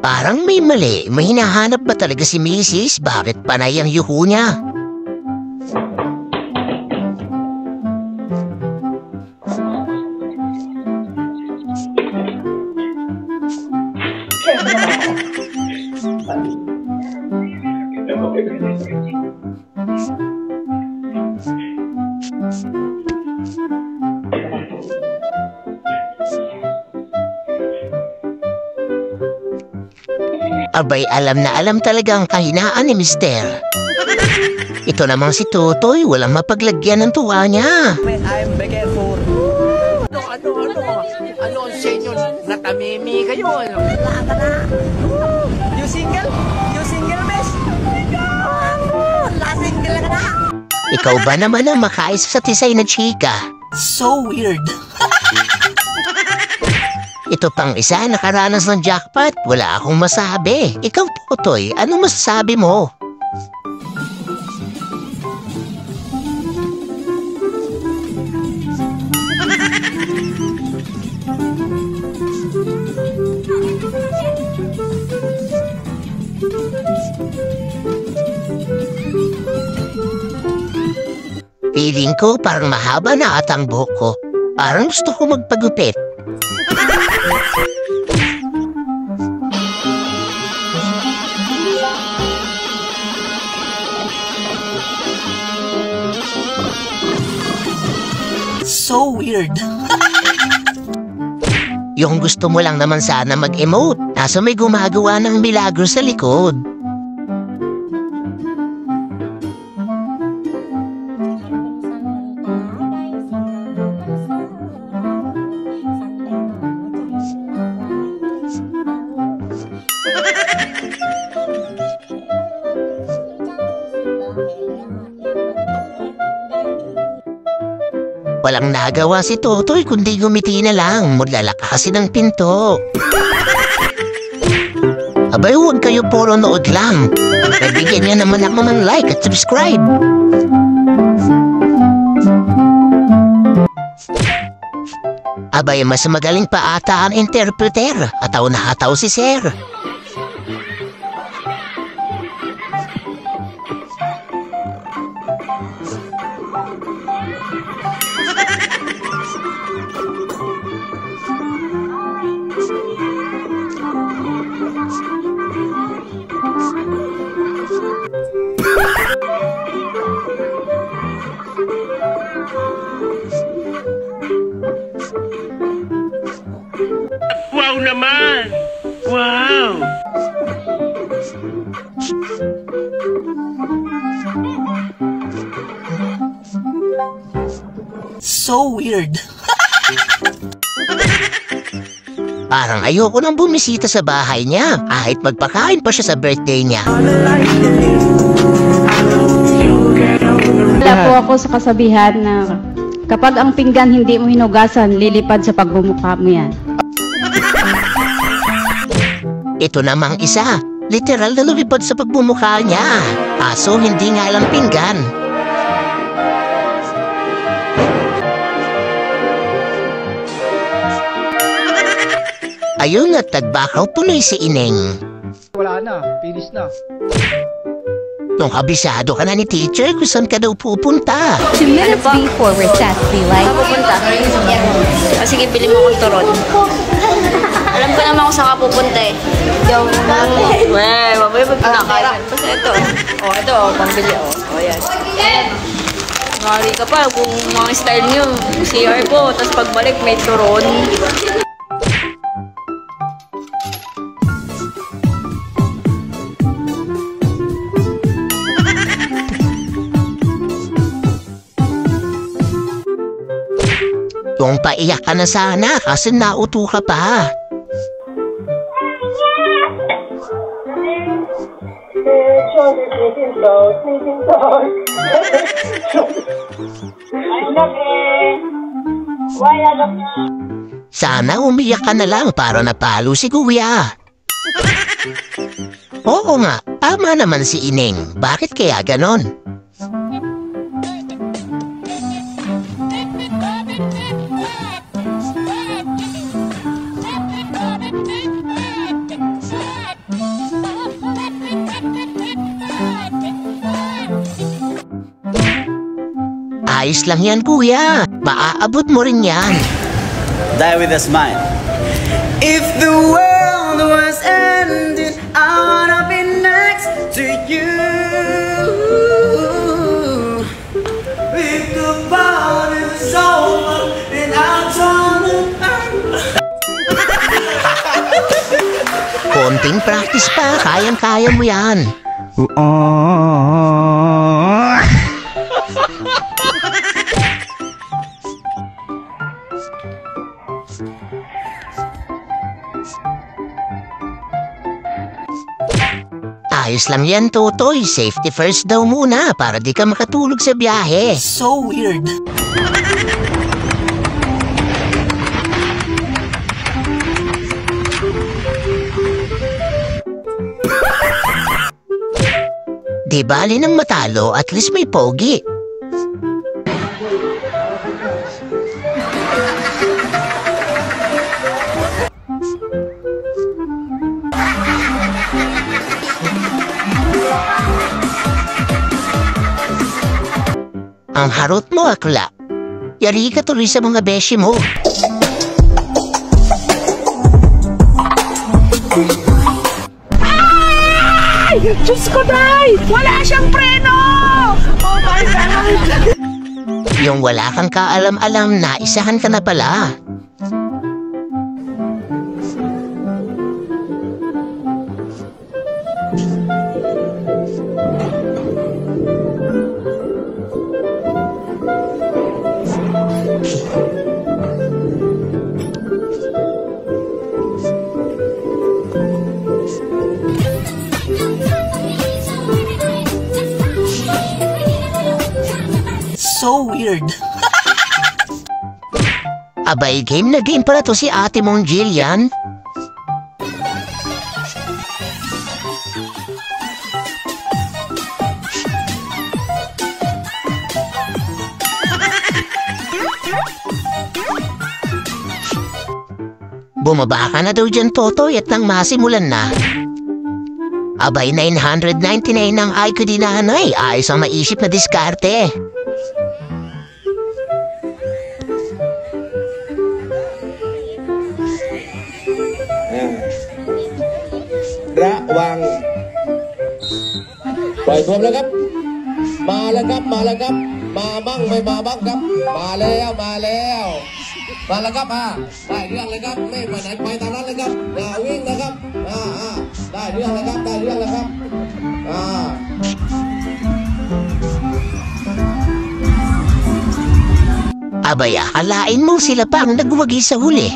Parang may mali. May hinahanap ba talaga si Mrs.? Bakit panay ang yuhu niya? Abay, alam na alam talaga ang kahinaan ni Mister. Ito namang si Totoy, walang mapaglagyan ng tuwa niya. I'm begging for... Ano ang senyo? Natamimi kayo, ano? Wala ka na. You single? You single, miss? Wala single ka na. Ikaw ba naman ang makaisa sa tisay na chika? So weird. Ito pang isa, nakaranas ng jackpot. Wala akong masabi. Ikaw, Totoy, anong masasabi mo? Feeling ko parang mahaba na atang buhok ko. Parang gusto ko magpagupit. So weird. Yung gusto mo lang naman sana mag-emote. Kaso may gumagawa ng milagro sa likod. Walang nagawa si Totoy kundi gumiti na lang. Maglalaka kasi ng pinto. Abay, huwag kayo puro nood lang. Nabigyan niya naman ako ng like at subscribe. Abay, mas magaling pa ata ang interpreter. Ataw na ataw si Sir. Wow naman! Wow! So weird. Parang ayoko nang bumisita sa bahay niya kahit magpakain pa siya sa birthday niya. Wala po ako sa kasabihan na kapag ang pinggan hindi mo hinugasan, lilipad sa pagbumukha mo yan. Ito namang isa, literal na lumipad sa pagbumukha niya. Kaso hindi nga lang pinggan. Ayun at tagbakaw tuloy si Ineng. Wala na, finish na. Nung kabisado ka na ni teacher kung saan ka daw pupunta. 2 minutes before recess, be like... Pupunta? Sige, bili mo akong turon. Alam ko naman kung saan ka pupunta eh. Wey, mamaya pag pinakain. Basta ito. Oh, ito, pambili. Oh, yan. Ngari ka pa kung mga style nyo. CR po, tapos pagbalik may turon. Yung paiyak ka na sana kasi nauto ka pa. Sana umiyak ka na lang para napalo si Kuya. Oo nga, tama naman si Ineng. Bakit kaya ganon? Ayos lang yan, kuya. Maaabot mo rin yan. Die with a smile. If the world was ending, I wanna be next to you. If the party was over, then I'll turn it back. Konting practice pa, kayang-kaya mo yan. Ayos lang yan, Totoy. Safety first daw muna para di ka makatulog sa biyahe. So weird. Di bali ng matalo, at least may pogi. Ang harot mo, akla. Yari ka tuloy sa mga beshi mo. Diyos ko, Day! Wala siyang preno! Oh my God! Yung wala kang kaalam-alam na isahan ka na pala. So weird. Abay, game na game pala to si ate mong Jillian. Bumaba ka na daw dyan, Totoy, at nang masimulan na. Abay, 999 ang ay ko dinanay. Ayos ang maisip na diskarte.ระวังปล่อยตัวแล้วครับมาแล้วครับมาแล้วครับมาบ้างไม่มาบ้างครับมาแล้วมาแล้วมาแล้วครับได้เรื่องเลยครับไม่ไปไหนไปตามนั้นเลยครับอย่าวิ่งนะครับได้เรื่องเลยครับได้เรื่องแล้วครับAbay, akalain mo sila pa ang nagwagi sa huli.